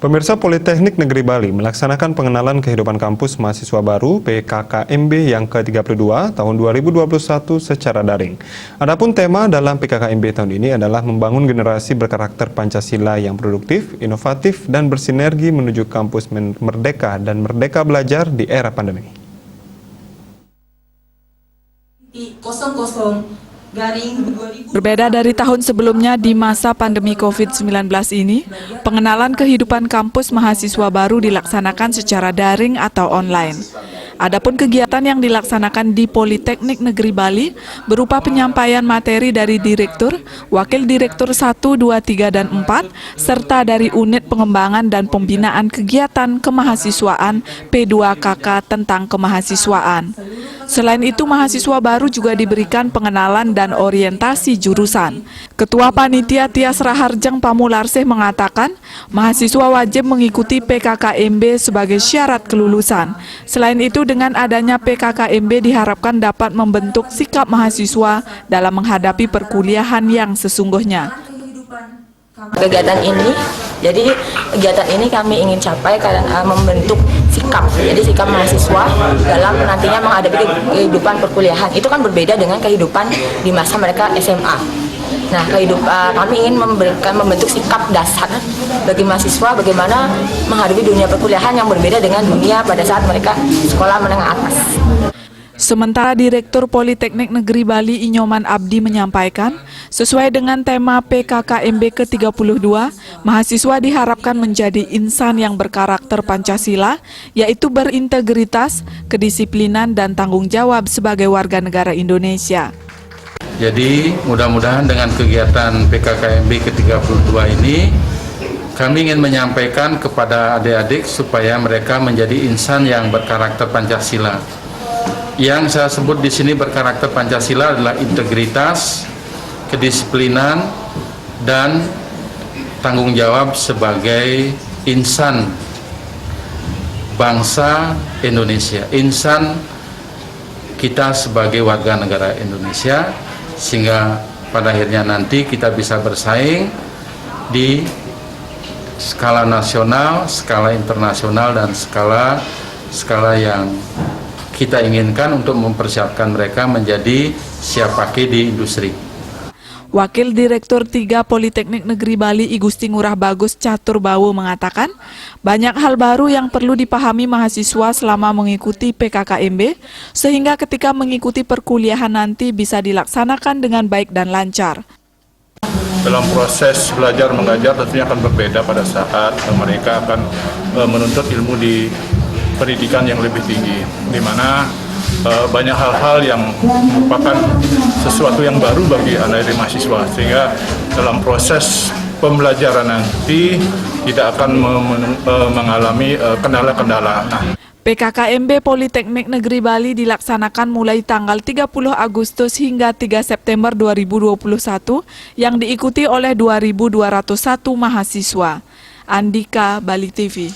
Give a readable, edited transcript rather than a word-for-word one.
Pemirsa, Politeknik Negeri Bali melaksanakan pengenalan kehidupan kampus mahasiswa baru PKKMB yang ke-32 tahun 2021 secara daring. Adapun tema dalam PKKMB tahun ini adalah membangun generasi berkarakter Pancasila yang produktif, inovatif, dan bersinergi menuju kampus merdeka dan merdeka belajar di era pandemi. Berbeda dari tahun sebelumnya di masa pandemi COVID-19 ini, pengenalan kehidupan kampus mahasiswa baru dilaksanakan secara daring atau online. Adapun kegiatan yang dilaksanakan di Politeknik Negeri Bali berupa penyampaian materi dari Direktur, Wakil Direktur 1, 2, 3, dan 4, serta dari Unit Pengembangan dan Pembinaan Kegiatan Kemahasiswaan P2KK tentang kemahasiswaan. Selain itu, mahasiswa baru juga diberikan pengenalan dan orientasi jurusan. Ketua Panitia Tias Raharjang Pamularsih mengatakan, mahasiswa wajib mengikuti PKKMB sebagai syarat kelulusan. Selain itu, dengan adanya PKKMB diharapkan dapat membentuk sikap mahasiswa dalam menghadapi perkuliahan yang sesungguhnya. Kegiatan ini kami ingin capai karena membentuk sikap, jadi sikap mahasiswa dalam nantinya menghadapi kehidupan perkuliahan. Itu kan berbeda dengan kehidupan di masa mereka SMA. Nah, kami ingin membentuk sikap dasar bagi mahasiswa bagaimana menghadapi dunia perkuliahan yang berbeda dengan dunia pada saat mereka sekolah menengah atas. Sementara Direktur Politeknik Negeri Bali Inyoman Abdi menyampaikan, sesuai dengan tema PKKMB ke-32, mahasiswa diharapkan menjadi insan yang berkarakter Pancasila, yaitu berintegritas, kedisiplinan, dan tanggung jawab sebagai warga negara Indonesia. Jadi mudah-mudahan dengan kegiatan PKKMB ke-32 ini, kami ingin menyampaikan kepada adik-adik supaya mereka menjadi insan yang berkarakter Pancasila. Yang saya sebut di sini berkarakter Pancasila adalah integritas, kedisiplinan, dan tanggung jawab sebagai insan bangsa Indonesia, insan kita sebagai warga negara Indonesia, sehingga pada akhirnya nanti kita bisa bersaing di skala nasional, skala internasional, dan skala yang kita inginkan untuk mempersiapkan mereka menjadi siap pakai di industri. Wakil Direktur 3 Politeknik Negeri Bali I Gusti Ngurah Bagus Catur Bawu mengatakan, banyak hal baru yang perlu dipahami mahasiswa selama mengikuti PKKMB, sehingga ketika mengikuti perkuliahan nanti bisa dilaksanakan dengan baik dan lancar. Dalam proses belajar mengajar tentunya akan berbeda pada saat mereka akan menuntut ilmu di pendidikan yang lebih tinggi, di mana banyak hal-hal yang merupakan sesuatu yang baru bagi anak-anak mahasiswa, sehingga dalam proses pembelajaran nanti tidak akan mengalami kendala-kendala. PKKMB Politeknik Negeri Bali dilaksanakan mulai tanggal 30 Agustus hingga 3 September 2021 yang diikuti oleh 2.201 mahasiswa. Andika, Bali TV.